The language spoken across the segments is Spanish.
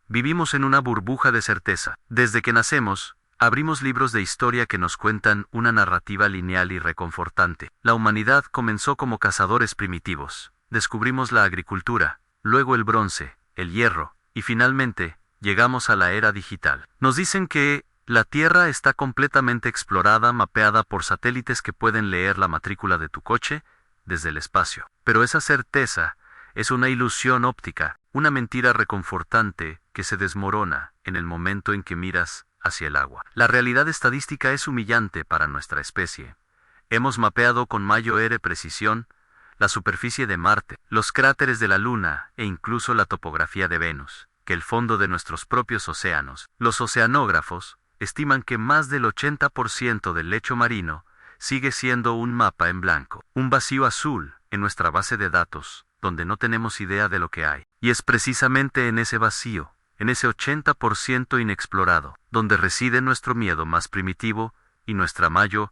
Vivimos en una burbuja de certeza. Desde que nacemos, abrimos libros de historia que nos cuentan una narrativa lineal y reconfortante. La humanidad comenzó como cazadores primitivos. Descubrimos la agricultura, luego el bronce, el hierro, y finalmente, llegamos a la era digital. Nos dicen que la Tierra está completamente explorada, mapeada por satélites que pueden leer la matrícula de tu coche desde el espacio. Pero esa certeza es una ilusión óptica, una mentira reconfortante que se desmorona en el momento en que miras hacia el agua. La realidad estadística es humillante para nuestra especie. Hemos mapeado con mayor precisión la superficie de Marte, los cráteres de la Luna e incluso la topografía de Venus, que el fondo de nuestros propios océanos. Los oceanógrafos estiman que más del 80% del lecho marino sigue siendo un mapa en blanco, un vacío azul en nuestra base de datos, donde no tenemos idea de lo que hay. Y es precisamente en ese vacío, en ese 80% inexplorado, donde reside nuestro miedo más primitivo y nuestra mayor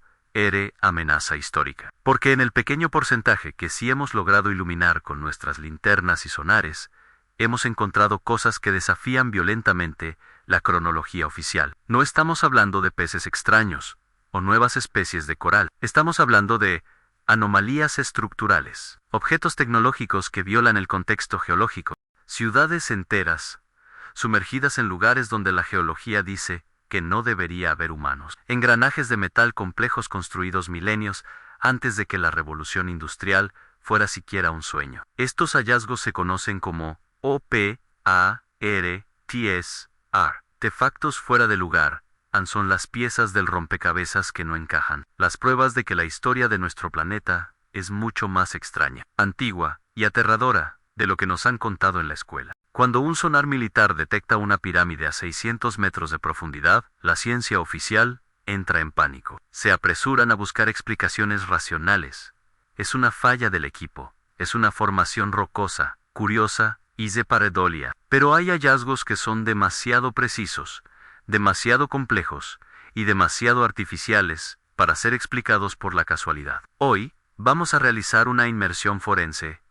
amenaza histórica. Porque en el pequeño porcentaje que sí hemos logrado iluminar con nuestras linternas y sonares, hemos encontrado cosas que desafían violentamente la cronología oficial. No estamos hablando de peces extraños o nuevas especies de coral. Estamos hablando de anomalías estructurales, objetos tecnológicos que violan el contexto geológico, ciudades enteras sumergidas en lugares donde la geología dice que no debería haber humanos, engranajes de metal complejos construidos milenios antes de que la revolución industrial fuera siquiera un sueño. Estos hallazgos se conocen como OPARTS, artefactos fuera de lugar, son las piezas del rompecabezas que no encajan, las pruebas de que la historia de nuestro planeta es mucho más extraña, antigua y aterradora de lo que nos han contado en la escuela. Cuando un sonar militar detecta una pirámide a 600 metros de profundidad, la ciencia oficial entra en pánico. Se apresuran a buscar explicaciones racionales. Es una falla del equipo, es una formación rocosa, curiosa y de pareidolia. Pero hay hallazgos que son demasiado precisos, demasiado complejos y demasiado artificiales para ser explicados por la casualidad. Hoy, vamos a realizar una inmersión forense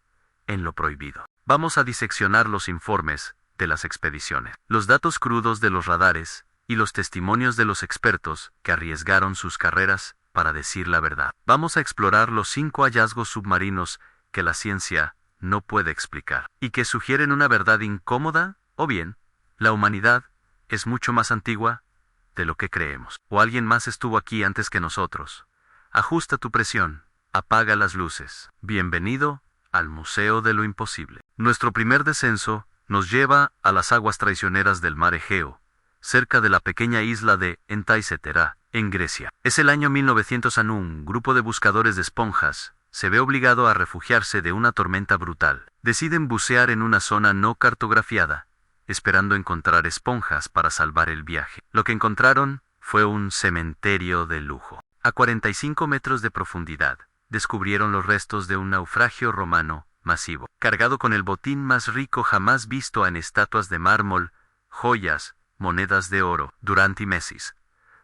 en lo prohibido. Vamos a diseccionar los informes de las expediciones, los datos crudos de los radares y los testimonios de los expertos que arriesgaron sus carreras para decir la verdad. Vamos a explorar los 5 hallazgos submarinos que la ciencia no puede explicar y que sugieren una verdad incómoda, o bien, la humanidad es mucho más antigua de lo que creemos, o alguien más estuvo aquí antes que nosotros. Ajusta tu presión, apaga las luces. Bienvenido al Museo de lo Imposible. Nuestro primer descenso nos lleva a las aguas traicioneras del mar Egeo, cerca de la pequeña isla de Entaisetera, en Grecia. Es el año 1900. Un grupo de buscadores de esponjas se ve obligado a refugiarse de una tormenta brutal. Deciden bucear en una zona no cartografiada, esperando encontrar esponjas para salvar el viaje. Lo que encontraron fue un cementerio de lujo. A 45 metros de profundidad, descubrieron los restos de un naufragio romano masivo, cargado con el botín más rico jamás visto en estatuas de mármol, joyas, monedas de oro, Durante Mesis.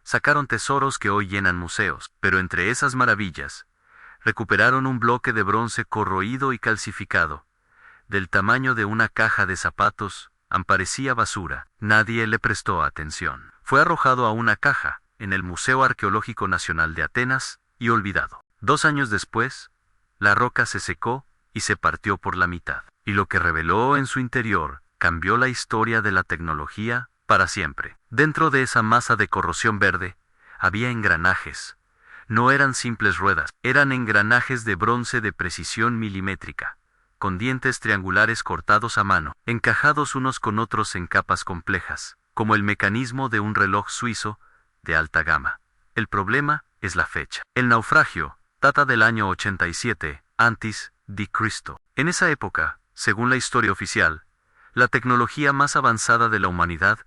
Sacaron tesoros que hoy llenan museos, pero entre esas maravillas, recuperaron un bloque de bronce corroído y calcificado, del tamaño de una caja de zapatos. Parecía basura. Nadie le prestó atención. Fue arrojado a una caja en el Museo Arqueológico Nacional de Atenas y olvidado. 2 años después, la roca se secó y se partió por la mitad. Y lo que reveló en su interior cambió la historia de la tecnología para siempre. Dentro de esa masa de corrosión verde, había engranajes. No eran simples ruedas, eran engranajes de bronce de precisión milimétrica, con dientes triangulares cortados a mano, encajados unos con otros en capas complejas, como el mecanismo de un reloj suizo de alta gama. El problema es la fecha. El naufragio data del año 87 a.C. En esa época, según la historia oficial, la tecnología más avanzada de la humanidad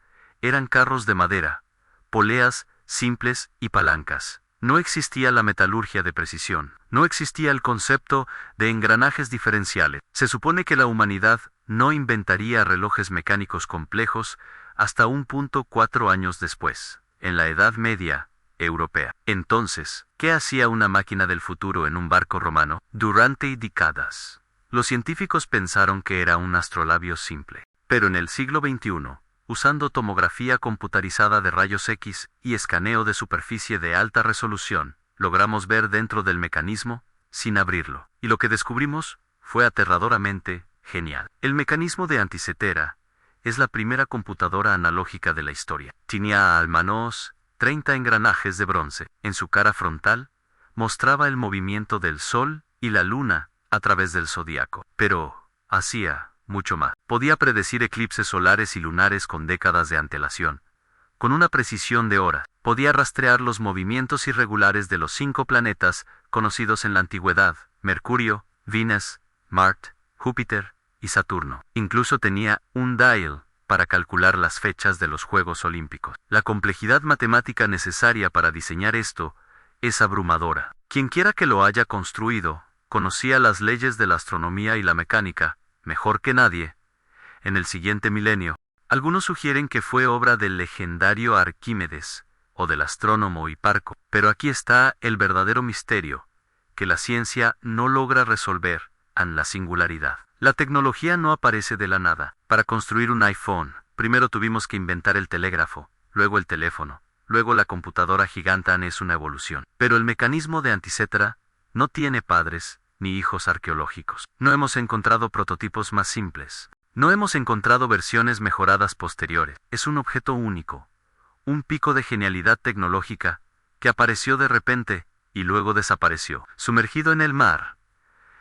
eran carros de madera, poleas simples y palancas. No existía la metalurgia de precisión, no existía el concepto de engranajes diferenciales. Se supone que la humanidad no inventaría relojes mecánicos complejos hasta 4 años después, en la Edad Media europea. Entonces, ¿qué hacía una máquina del futuro en un barco romano? Durante décadas, los científicos pensaron que era un astrolabio simple. Pero en el siglo XXI, usando tomografía computarizada de rayos X y escaneo de superficie de alta resolución, logramos ver dentro del mecanismo sin abrirlo. Y lo que descubrimos fue aterradoramente genial. El mecanismo de Antikythera es la primera computadora analógica de la historia. Tenía al menos 30 engranajes de bronce. En su cara frontal mostraba el movimiento del Sol y la Luna a través del zodiaco. Pero hacía mucho más. Podía predecir eclipses solares y lunares con décadas de antelación, con una precisión de horas. Podía rastrear los movimientos irregulares de los 5 planetas conocidos en la antigüedad: Mercurio, Venus, Marte, Júpiter y Saturno. Incluso tenía un dial para calcular las fechas de los Juegos Olímpicos. La complejidad matemática necesaria para diseñar esto es abrumadora. Quienquiera que lo haya construido conocía las leyes de la astronomía y la mecánica mejor que nadie. En el siguiente milenio, algunos sugieren que fue obra del legendario Arquímedes o del astrónomo Hiparco. Pero aquí está el verdadero misterio que la ciencia no logra resolver: en la singularidad. La tecnología no aparece de la nada. Para construir un iPhone, primero tuvimos que inventar el telégrafo, luego el teléfono, luego la computadora gigante. Es una evolución. Pero el mecanismo de Antikythera no tiene padres ni hijos arqueológicos. No hemos encontrado prototipos más simples. No hemos encontrado versiones mejoradas posteriores. Es un objeto único, un pico de genialidad tecnológica que apareció de repente y luego desapareció, sumergido en el mar,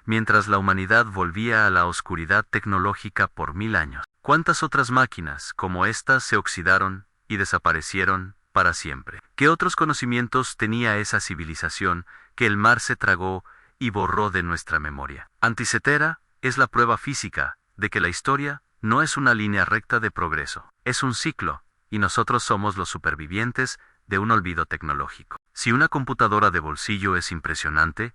mientras la humanidad volvía a la oscuridad tecnológica por 1000 años. ¿Cuántas otras máquinas como estas se oxidaron y desaparecieron para siempre? ¿Qué otros conocimientos tenía esa civilización que el mar se tragó y borró de nuestra memoria? Antikythera es la prueba física de que la historia no es una línea recta de progreso, es un ciclo, y nosotros somos los supervivientes de un olvido tecnológico. Si una computadora de bolsillo es impresionante,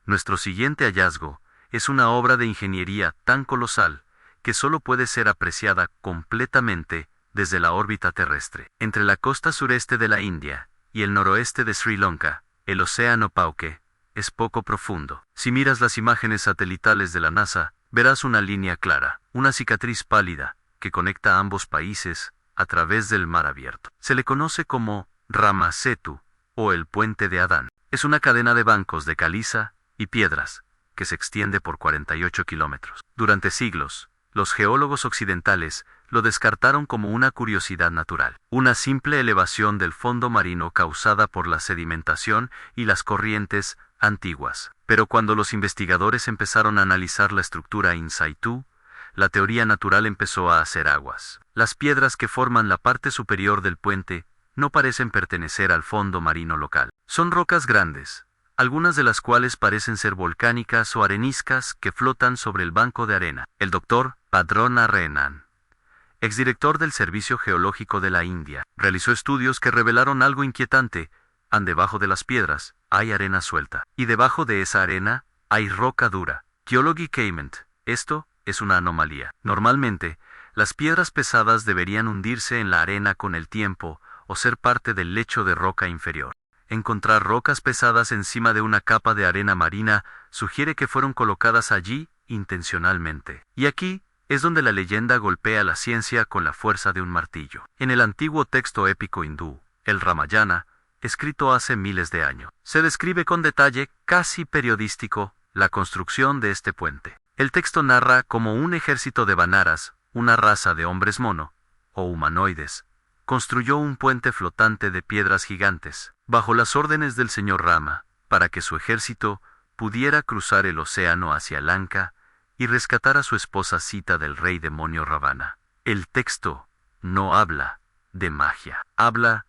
nuestro siguiente hallazgo es una obra de ingeniería tan colosal que solo puede ser apreciada completamente desde la órbita terrestre. Entre la costa sureste de la India y el noroeste de Sri Lanka, el océano Pauke es poco profundo. Si miras las imágenes satelitales de la NASA, verás una línea clara, una cicatriz pálida, que conecta a ambos países a través del mar abierto. Se le conoce como Rama Setu o el Puente de Adán. Es una cadena de bancos de caliza y piedras que se extiende por 48 kilómetros. Durante siglos, los geólogos occidentales lo descartaron como una curiosidad natural, una simple elevación del fondo marino causada por la sedimentación y las corrientes antiguas. Pero cuando los investigadores empezaron a analizar la estructura in situ, la teoría natural empezó a hacer aguas. Las piedras que forman la parte superior del puente no parecen pertenecer al fondo marino local. Son rocas grandes, algunas de las cuales parecen ser volcánicas o areniscas que flotan sobre el banco de arena. El doctor Padrona Renan, exdirector del Servicio Geológico de la India, realizó estudios que revelaron algo inquietante. Debajo de las piedras hay arena suelta, y debajo de esa arena hay roca dura. Geologicamente, esto es una anomalía. Normalmente, las piedras pesadas deberían hundirse en la arena con el tiempo o ser parte del lecho de roca inferior. Encontrar rocas pesadas encima de una capa de arena marina sugiere que fueron colocadas allí intencionalmente. Y aquí es donde la leyenda golpea la ciencia con la fuerza de un martillo. En el antiguo texto épico hindú, el Ramayana, escrito hace miles de años, se describe con detalle casi periodístico la construcción de este puente. El texto narra cómo un ejército de vanaras, una raza de hombres mono, o humanoides, construyó un puente flotante de piedras gigantes, bajo las órdenes del señor Rama, para que su ejército pudiera cruzar el océano hacia Lanka y rescatar a su esposa Sita del rey demonio Ravana. El texto no habla de magia, habla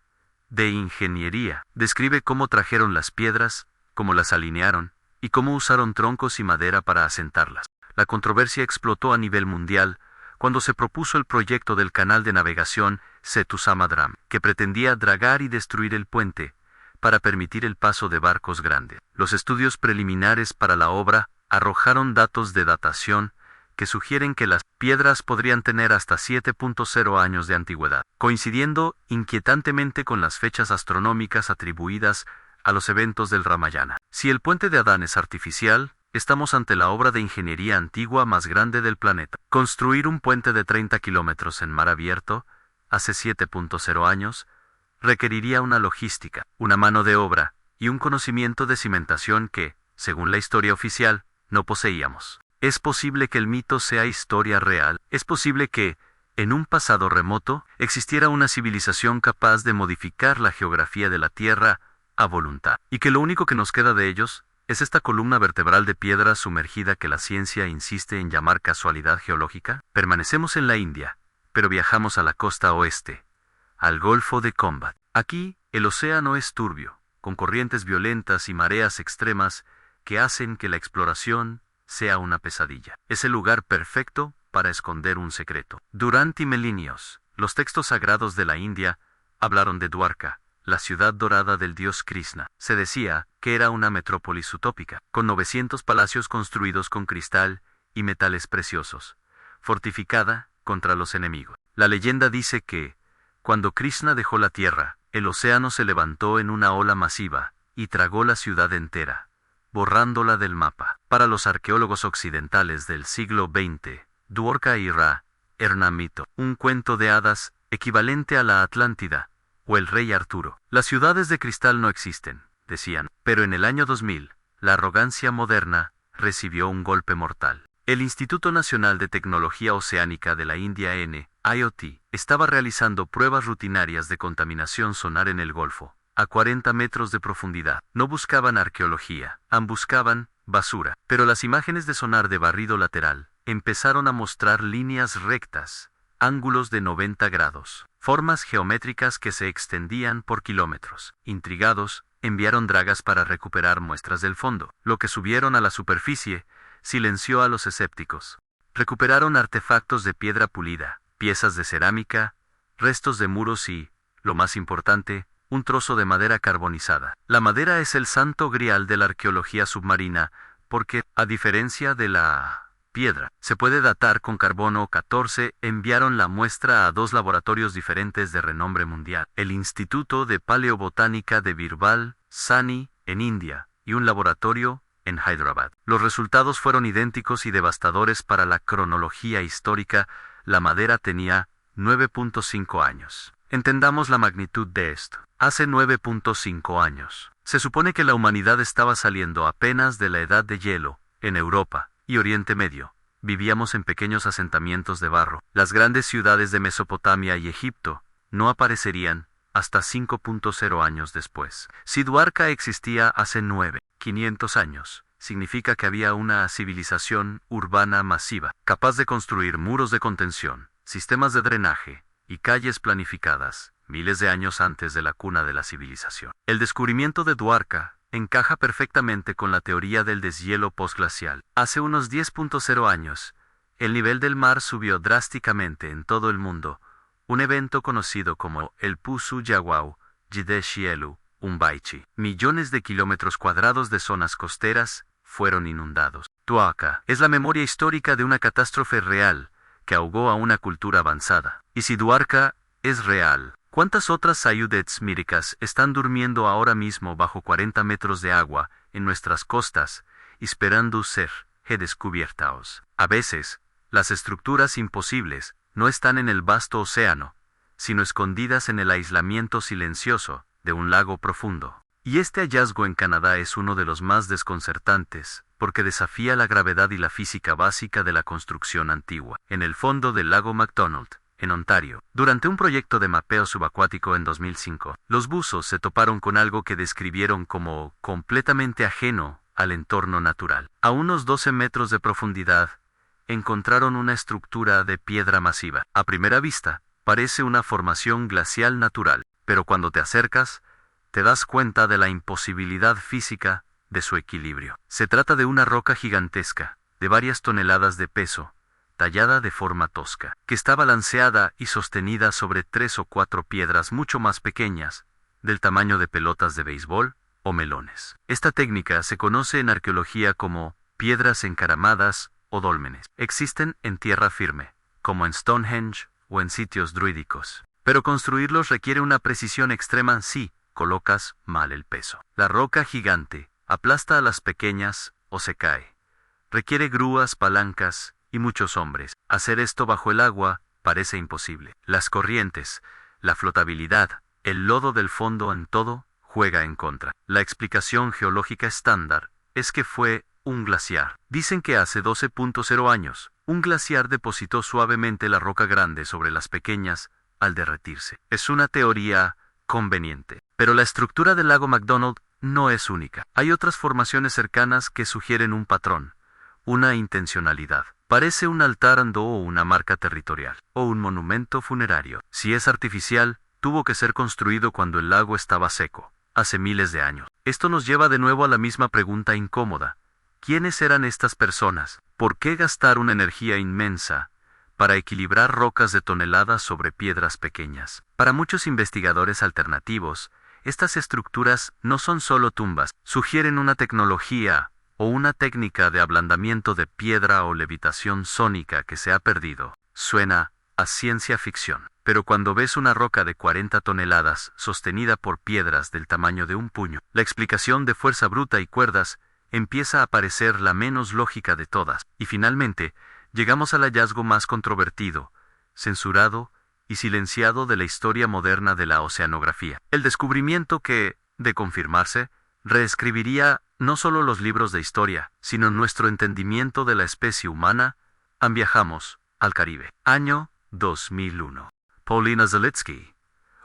de ingeniería. Describe cómo trajeron las piedras, cómo las alinearon, y cómo usaron troncos y madera para asentarlas. La controversia explotó a nivel mundial cuando se propuso el proyecto del canal de navegación Setu-Samudrama, que pretendía dragar y destruir el puente para permitir el paso de barcos grandes. Los estudios preliminares para la obra arrojaron datos de datación que sugieren que las piedras podrían tener hasta 7.0 años de antigüedad, coincidiendo inquietantemente con las fechas astronómicas atribuidas a los eventos del Ramayana. Si el puente de Adán es artificial, estamos ante la obra de ingeniería antigua más grande del planeta. Construir un puente de 30 kilómetros en mar abierto hace 7.0 años, requeriría una logística, una mano de obra y un conocimiento de cimentación que, según la historia oficial, no poseíamos. Es posible que el mito sea historia real. Es posible que, en un pasado remoto, existiera una civilización capaz de modificar la geografía de la Tierra a voluntad, y que lo único que nos queda de ellos es esta columna vertebral de piedra sumergida que la ciencia insiste en llamar casualidad geológica. Permanecemos en la India, pero viajamos a la costa oeste, al Golfo de Combat. Aquí, el océano es turbio, con corrientes violentas y mareas extremas que hacen que la exploración sea una pesadilla. Es el lugar perfecto para esconder un secreto. Durante milenios, los textos sagrados de la India hablaron de Dwarka, la ciudad dorada del dios Krishna. Se decía que era una metrópolis utópica, con 900 palacios construidos con cristal y metales preciosos, fortificada contra los enemigos. La leyenda dice que, cuando Krishna dejó la tierra, el océano se levantó en una ola masiva y tragó la ciudad entera, borrándola del mapa. Para los arqueólogos occidentales del siglo XX, Dwarka era mito, un cuento de hadas equivalente a la Atlántida o el rey Arturo. Las ciudades de cristal no existen, decían, pero en el año 2000, la arrogancia moderna recibió un golpe mortal. El Instituto Nacional de Tecnología Oceánica de la India NIOT estaba realizando pruebas rutinarias de contaminación sonar en el Golfo, a 40 metros de profundidad. No buscaban arqueología, buscaban basura. Pero las imágenes de sonar de barrido lateral empezaron a mostrar líneas rectas, ángulos de 90 grados, formas geométricas que se extendían por kilómetros. Intrigados, enviaron dragas para recuperar muestras del fondo. Lo que subieron a la superficie silenció a los escépticos. Recuperaron artefactos de piedra pulida, piezas de cerámica, restos de muros y, lo más importante, un trozo de madera carbonizada. La madera es el santo grial de la arqueología submarina, porque, a diferencia de la piedra, se puede datar con carbono 14. Enviaron la muestra a 2 laboratorios diferentes de renombre mundial: el Instituto de Paleobotánica de Birbal, Sani, en India, y un laboratorio en Hyderabad. Los resultados fueron idénticos y devastadores para la cronología histórica. La madera tenía 9.5 años. Entendamos la magnitud de esto. Hace 9.5 años, se supone que la humanidad estaba saliendo apenas de la edad de hielo. En Europa y Oriente Medio, vivíamos en pequeños asentamientos de barro. Las grandes ciudades de Mesopotamia y Egipto no aparecerían hasta 5.0 años después. Si Dwarka existía hace 9.500 años, significa que había una civilización urbana masiva, capaz de construir muros de contención, sistemas de drenaje y calles planificadas, miles de años antes de la cuna de la civilización. El descubrimiento de Dwarka encaja perfectamente con la teoría del deshielo postglacial. Hace unos 10.0 años, el nivel del mar subió drásticamente en todo el mundo, un evento conocido como el Pusu Yawau Jideshielu Umbaichi. Millones de kilómetros cuadrados de zonas costeras fueron inundados. Dwarka es la memoria histórica de una catástrofe real que ahogó a una cultura avanzada. Y si Dwarka es real, ¿cuántas otras ciudades míricas están durmiendo ahora mismo bajo 40 metros de agua en nuestras costas, esperando ser redescubiertas? A veces, las estructuras imposibles no están en el vasto océano, sino escondidas en el aislamiento silencioso de un lago profundo. Y este hallazgo en Canadá es uno de los más desconcertantes, porque desafía la gravedad y la física básica de la construcción antigua. En el fondo del lago McDonald, en Ontario, durante un proyecto de mapeo subacuático en 2005, los buzos se toparon con algo que describieron como completamente ajeno al entorno natural. A unos 12 metros de profundidad, encontraron una estructura de piedra masiva. A primera vista, parece una formación glacial natural, pero cuando te acercas, te das cuenta de la imposibilidad física de su equilibrio. Se trata de una roca gigantesca, de varias toneladas de peso, tallada de forma tosca, que está balanceada y sostenida sobre 3 o 4 piedras mucho más pequeñas, del tamaño de pelotas de béisbol o melones. Esta técnica se conoce en arqueología como piedras encaramadas o dólmenes. Existen en tierra firme, como en Stonehenge o en sitios druídicos. Pero construirlos requiere una precisión extrema si colocas mal el peso. La roca gigante aplasta a las pequeñas o se cae. Requiere grúas, palancas y muchos hombres. Hacer esto bajo el agua parece imposible. Las corrientes, la flotabilidad, el lodo del fondo en todo, juega en contra. La explicación geológica estándar es que fue un glaciar. Dicen que hace 12.0 años, un glaciar depositó suavemente la roca grande sobre las pequeñas al derretirse. Es una teoría conveniente. Pero la estructura del lago McDonald no es única. Hay otras formaciones cercanas que sugieren un patrón, una intencionalidad. Parece un altar andó o una marca territorial, o un monumento funerario. Si es artificial, tuvo que ser construido cuando el lago estaba seco, hace miles de años. Esto nos lleva de nuevo a la misma pregunta incómoda. ¿Quiénes eran estas personas? ¿Por qué gastar una energía inmensa para equilibrar rocas de toneladas sobre piedras pequeñas? Para muchos investigadores alternativos, estas estructuras no son solo tumbas, sugieren una tecnología o una técnica de ablandamiento de piedra o levitación sónica que se ha perdido. Suena a ciencia ficción. Pero cuando ves una roca de 40 toneladas sostenida por piedras del tamaño de un puño, la explicación de fuerza bruta y cuerdas empieza a parecer la menos lógica de todas. Y finalmente, llegamos al hallazgo más controvertido, censurado y silenciado de la historia moderna de la oceanografía. El descubrimiento que, de confirmarse, reescribiría no solo los libros de historia, sino nuestro entendimiento de la especie humana. Viajamos al Caribe. Año 2001. Paulina Zalitsky,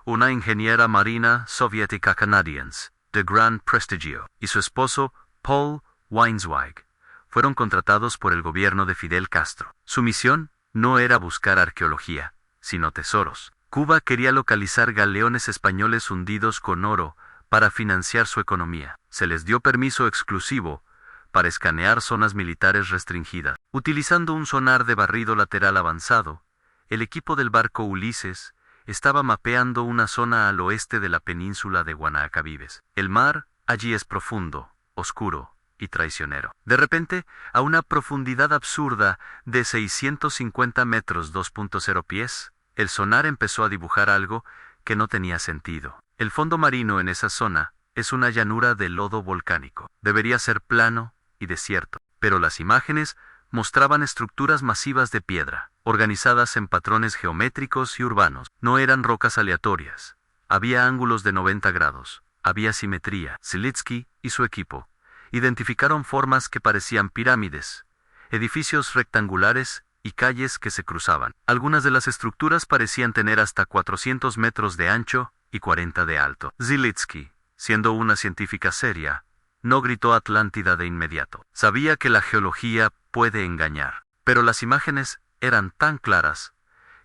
una ingeniera marina soviética canadiense, de gran prestigio, y su esposo, Paul Weinzweig, fueron contratados por el gobierno de Fidel Castro. Su misión no era buscar arqueología, sino tesoros. Cuba quería localizar galeones españoles hundidos con oro para financiar su economía. Se les dio permiso exclusivo para escanear zonas militares restringidas. Utilizando un sonar de barrido lateral avanzado, el equipo del barco Ulises estaba mapeando una zona al oeste de la península de Guanacabibes. El mar allí es profundo, oscuro y traicionero. De repente, a una profundidad absurda de 650 metros 2.0 pies, el sonar empezó a dibujar algo que no tenía sentido. El fondo marino en esa zona es una llanura de lodo volcánico. Debería ser plano y desierto, pero las imágenes mostraban estructuras masivas de piedra, organizadas en patrones geométricos y urbanos. No eran rocas aleatorias. Había ángulos de 90 grados. Había simetría. Zalitsky y su equipo identificaron formas que parecían pirámides, edificios rectangulares y calles que se cruzaban. Algunas de las estructuras parecían tener hasta 400 metros de ancho y 40 de alto. Zalitsky, siendo una científica seria, no gritó Atlántida de inmediato. Sabía que la geología puede engañar, pero las imágenes eran tan claras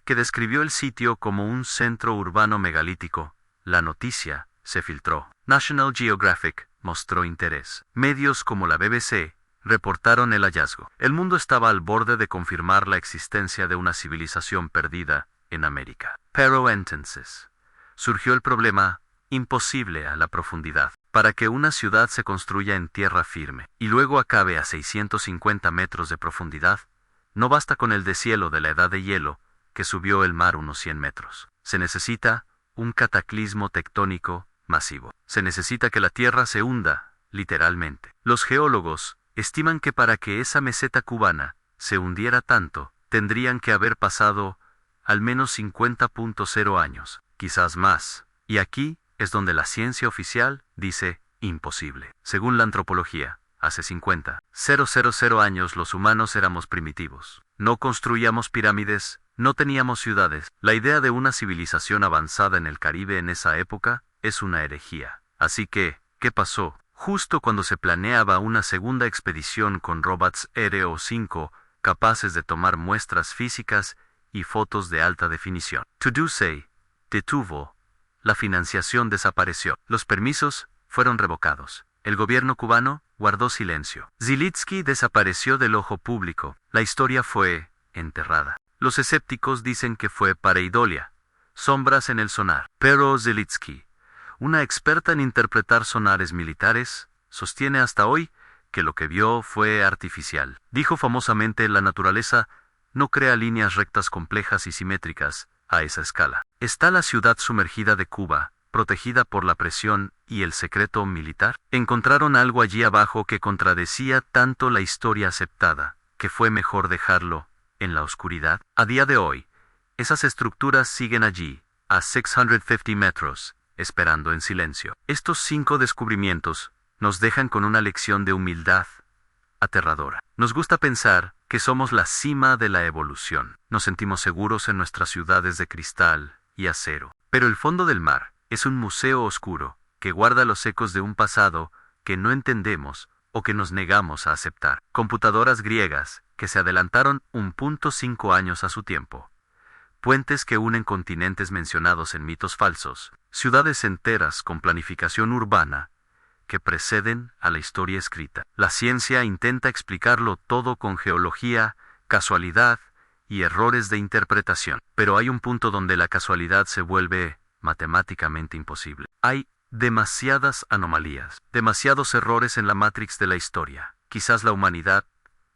que describió el sitio como un centro urbano megalítico. La noticia se filtró. National Geographic mostró interés. Medios como la BBC reportaron el hallazgo. El mundo estaba al borde de confirmar la existencia de una civilización perdida en América. Pero entonces surgió el problema imposible a la profundidad. Para que una ciudad se construya en tierra firme y luego acabe a 650 metros de profundidad, no basta con el deshielo de la edad de hielo que subió el mar unos 100 metros. Se necesita un cataclismo tectónico masivo. Se necesita que la tierra se hunda, literalmente. Los geólogos estiman que para que esa meseta cubana se hundiera tanto, tendrían que haber pasado al menos 50.0 años, quizás más. Y aquí es donde la ciencia oficial dice imposible. Según la antropología, hace 50.000 años los humanos éramos primitivos. No construíamos pirámides, no teníamos ciudades. La idea de una civilización avanzada en el Caribe en esa época es una herejía. Así que, ¿qué pasó? Justo cuando se planeaba una segunda expedición con robots RO5 capaces de tomar muestras físicas y fotos de alta definición. To-Do se detuvo. La financiación desapareció. Los permisos fueron revocados. El gobierno cubano guardó silencio. Zalitsky desapareció del ojo público. La historia fue enterrada. Los escépticos dicen que fue pareidolia, sombras en el sonar. Pero Zalitsky, una experta en interpretar sonares militares, sostiene hasta hoy que lo que vio fue artificial. Dijo famosamente: la naturaleza no crea líneas rectas complejas y simétricas a esa escala. ¿Está la ciudad sumergida de Cuba protegida por la presión y el secreto militar? Encontraron algo allí abajo que contradecía tanto la historia aceptada, que fue mejor dejarlo en la oscuridad. A día de hoy, Esas estructuras siguen allí, a 650 metros, esperando en silencio. Estos 5 descubrimientos nos dejan con una lección de humildad aterradora. Nos gusta pensar que somos la cima de la evolución. Nos sentimos seguros en nuestras ciudades de cristal y acero. Pero el fondo del mar es un museo oscuro que guarda los ecos de un pasado que no entendemos o que nos negamos a aceptar. Computadoras griegas que se adelantaron 1.5 años a su tiempo. Puentes que unen continentes mencionados en mitos falsos. Ciudades enteras con planificación urbana que preceden a la historia escrita. La ciencia intenta explicarlo todo con geología, casualidad y errores de interpretación. Pero hay un punto donde la casualidad se vuelve matemáticamente imposible. Hay demasiadas anomalías, demasiados errores en la matrix de la historia. Quizás la humanidad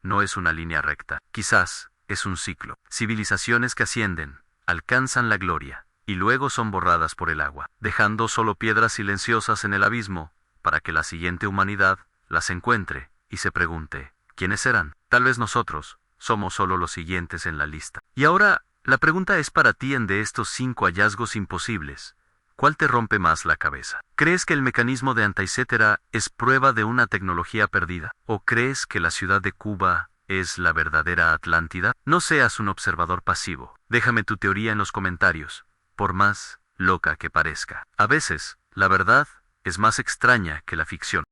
no es una línea recta. Quizás es un ciclo. Civilizaciones que ascienden, alcanzan la gloria, y luego son borradas por el agua, dejando solo piedras silenciosas en el abismo, para que la siguiente humanidad las encuentre y se pregunte, ¿quiénes serán? Tal vez nosotros somos solo los siguientes en la lista. Y ahora, la pregunta es para ti: de estos 5 hallazgos imposibles, ¿cuál te rompe más la cabeza? ¿Crees que el mecanismo de Antikythera es prueba de una tecnología perdida? ¿O crees que la ciudad de Kuba es la verdadera Atlántida? No seas un observador pasivo. Déjame tu teoría en los comentarios, por más loca que parezca. A veces, la verdad es más extraña que la ficción.